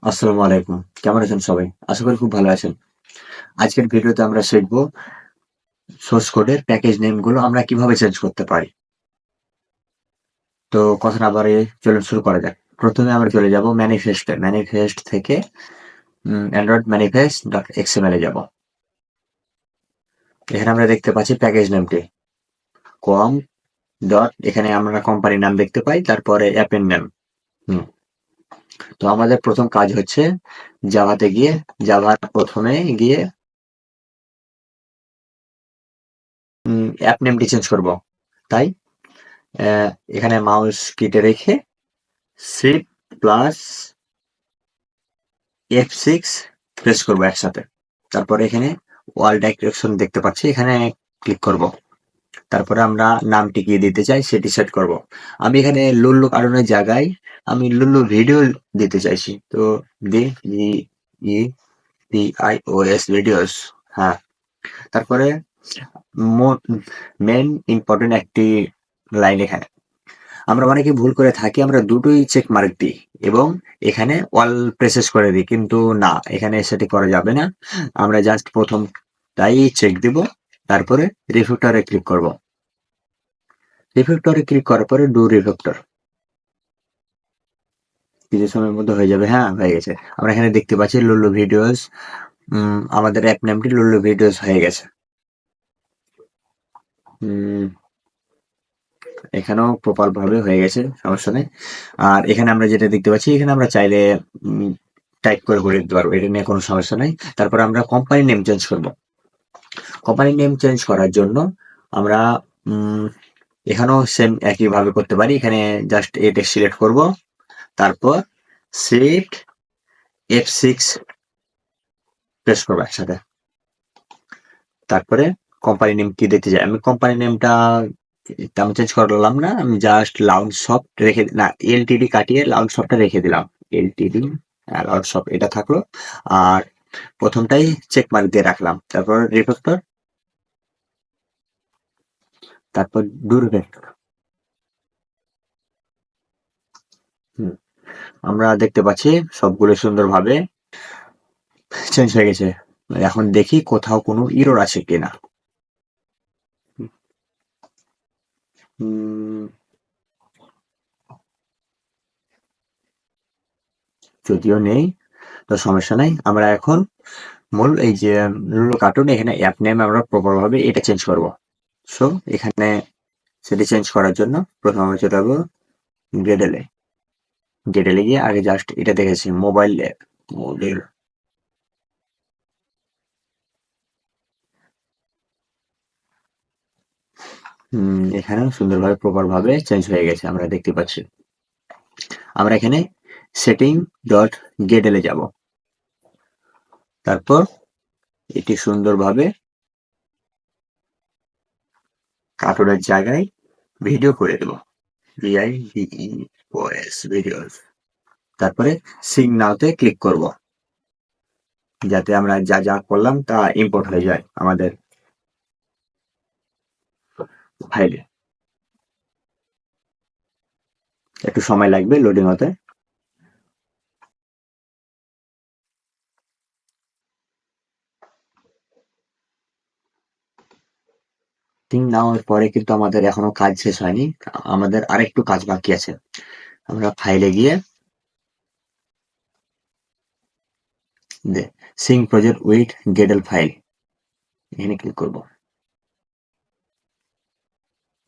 আসসালামু আলাইকুম। কেমন আছেন সবাই? আশা করি খুব ভালো আছেন। আজকের ভিডিওতে আমরা শিখব সোর্স কোডের প্যাকেজ নেম গুলো আমরা কিভাবে চেঞ্জ করতে পারি। তো কথা না বাড়িয়ে চলুন শুরু করা যাক। প্রথমে আমরা চলে যাব ম্যানিফেস্টে। ম্যানিফেস্ট থেকে অ্যান্ড্রয়েড ম্যানিফেস্ট ডট এক্সএমএল এ যাব। এখানে আমরা দেখতে পাচ্ছি প্যাকেজ নেমটি কম ডট, এখানে আমরা কোম্পানির নাম দেখতে পাই, তারপরে অ্যাপের নাম। হুম তো আমাদের প্রথম কাজ হচ্ছে জাভাতে গিয়ে, জাভার প্রথমে গিয়ে অ্যাপ নেমটি চেঞ্জ করব। তাই এখানে মাউস কিটে রেখে শিফট প্লাস F6 প্রেস করবো একসাথে। তারপরে এখানে ওয়াল ডাইরেকশন দেখতে পাচ্ছি, এখানে ক্লিক করব। তারপরে আমরা নামটি কি দিতে চাই সেটি সেট করব। আমি এখানে লুল্লু কারণের জায়গায় আমি লুল্লু ভিডিও দিতে চাইছি, তো the E P I O S videos. হ্যাঁ, তারপরে মেন ইম্পর্টেন্ট একটি লাইন এখানে আমরা অনেকে ভুল করে থাকি, আমরা দুটোই চেক মার্ক দিই এবং এখানে অল প্রেসেস করে দিই, কিন্তু না, এখানে সেটি করা যাবে না। আমরা জাস্ট প্রথমটাই চেক দিব, তারপরে রিফ্যাক্টরে ক্লিক করব। রিফ্যাক্টরে ক্লিক করার পরে ডু রিফ্যাক্টর কিছু সময়ের মধ্যে হয়ে যাবে। হ্যাঁ, হয়ে গেছে। আমরা এখানে দেখতে পাচ্ছি লুল্লু ভিডিওস, আমাদের অ্যাপ নামটি লুল্লু ভিডিওস হয়ে গেছে। উম, এখানেও প্রপার ভাবে হয়ে গেছে, সমস্যা নেই। আর এখানে আমরা যেটা দেখতে পাচ্ছি, এখানে আমরা চাইলে টাইপ করে করে দিতে পারবো, এটা নিয়ে কোনো সমস্যা নাই। তারপর আমরা কোম্পানি নেম চেঞ্জ করব। কোম্পানি নেম চেঞ্জ করার জন্য আমরা এখানেও সেম একই ভাবে করতে পারি। এখানে জাস্ট এটা সিলেক্ট করব, তারপর শিফট F6 প্রেস করবো একসাথে। তারপরে কোম্পানি নেম কি দিতে চাই, আমি কোম্পানি নেমটা তেমন চেঞ্জ করলাম না, আমি জাস্ট লাউঞ্জ সফট রেখে, না, এলটিডি কাটিয়ে লাউঞ্জ সফটটা রেখে দিলাম। এলটিডি লাউঞ্জ সফট এটা থাকলো। আর প্রথমটাই চেক মার্ক দিয়ে রাখলাম, তারপর রিফ্যাক্টর, তারপর ডু রিফ্যাক্টর। আমরা দেখতে পাচ্ছি সবগুলো সুন্দরভাবে চেঞ্জ হয়ে গেছে। এখন দেখি কোথাও কোনো ইরর আছে কিনা। যদিও নেই, তো সমস্যা নাই। আমরা এখন মূল এই যে লুলু কার্টুন, এখানে অ্যাপ নেম আমরা প্রপার ভাবে এটা চেঞ্জ করব। সো এখানে সেটি চেঞ্জ করার জন্য প্রথমে আমরা চলে যাবো গ্রেডেলে। গ্রেডেলে গিয়ে আগে জাস্ট এটা দেখেছি মোবাইল মোডের। এখানেও সুন্দরভাবে প্রপার ভাবে চেঞ্জ হয়ে গেছে, আমরা দেখতে পাচ্ছি। আমরা এখানে সেটিং ডট গ্রেডেলে যাব, তারপর এটি সুন্দরভাবে কার্টুনের জায়গায় ভিডিও করে দেব, VIDEOS ভিডিওস। তারপরে সিং নাওতে ক্লিক করব, যাতে আমরা যা যা করলাম তা ইম্পোর্ট হয়ে যায় আমাদের ফাইলে। একটু সময় লাগবে লোডিং হতে। সিং নেওয়ার পরে কিন্তু আমাদের এখনো কাজ শেষ হয়নি, আমাদের আরেকটু কাজ বাকি আছে। আমরা ফাইলে গিয়ে সিং প্রজেক্ট উইথ গেডেল ফাইল, এখানে ক্লিক করব,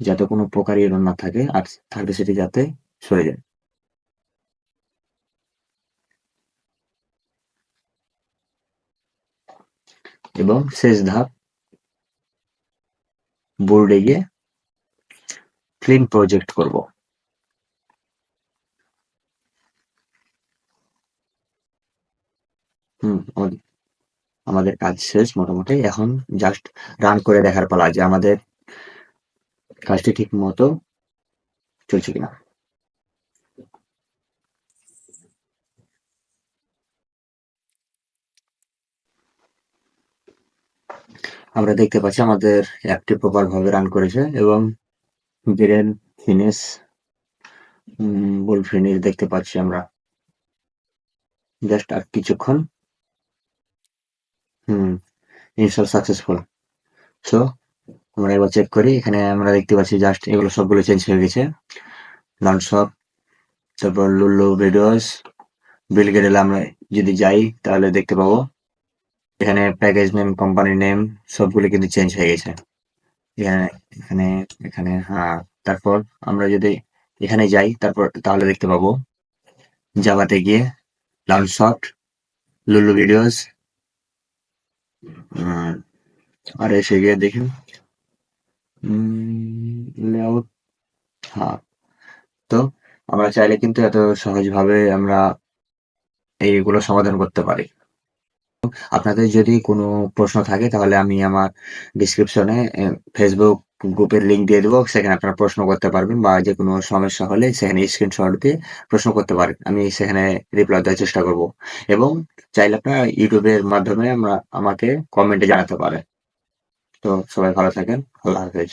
যাতে কোনো প্রকার এরর না থাকে, আর থাকলে সেটি যাতে সরে যায়। এবং শেষ ধাপ, বোর্ডে গিয়ে ক্লিন প্রজেক্ট করব। আমাদের কাজ শেষ মোটামুটি। এখন জাস্ট রান করে দেখার পালা যে আমাদের কাজটি ঠিক মতো চলছে কিনা। আমরা দেখতে পাচ্ছি আমাদের অ্যাপটি প্রপার ভাবে রান করেছে এবং গ্রেন ফিনিশ, বোল্ড ফিনিশ দেখতে পাচ্ছি আমরা। জাস্ট আর কিছুক্ষণ। হুম, ইনস্টল সাকসেসফুল। সো আমরা এবার চেক করি, এখানে আমরা দেখতে পাচ্ছি জাস্ট এগুলো সবগুলো চেঞ্জ হয়ে গেছে। লঞ্চ শপ, তারপর লুলু ভিডিওস, বিল গেটেলে আমরা যদি যাই তাহলে দেখতে পাবো এখানে প্যাকেজ নেম, কোম্পানি নেম সবগুলো কিন্তু চেঞ্জ হয়ে গেছে। এখানে এখানে এখানে হ্যাঁ। তারপর আমরা যদি এখানে যাই তারপর তাহলে দেখতে পাবো জাভাতে গিয়ে লঞ্চ শপ, লুলু ভিডিওস, আর এসে গিয়ে দেখি লেআউট। হ্যাঁ। তো আমরা চাইলে কিন্তু এত সহজভাবে আমরা এইগুলো সমাধান করতে পারি। আপনাদের যদি কোনো প্রশ্ন থাকে তাহলে আমি আমার ডিসক্রিপশনে ফেসবুক গ্রুপের লিংক দিয়ে দেবো, সেখানে আপনারা প্রশ্ন করতে পারবেন বা যে কোনো সমস্যা হলে সেখানে স্ক্রিনশট দিয়ে প্রশ্ন করতে পারেন, আমি সেখানে রিপ্লাই দেওয়ার চেষ্টা করব। এবং চাইলে আপনারা ইউটিউবের মাধ্যমে আমাকে কমেন্টে জানাতে পারেন। তো সবাই ভালো থাকেন, আল্লাহ হাফেজ।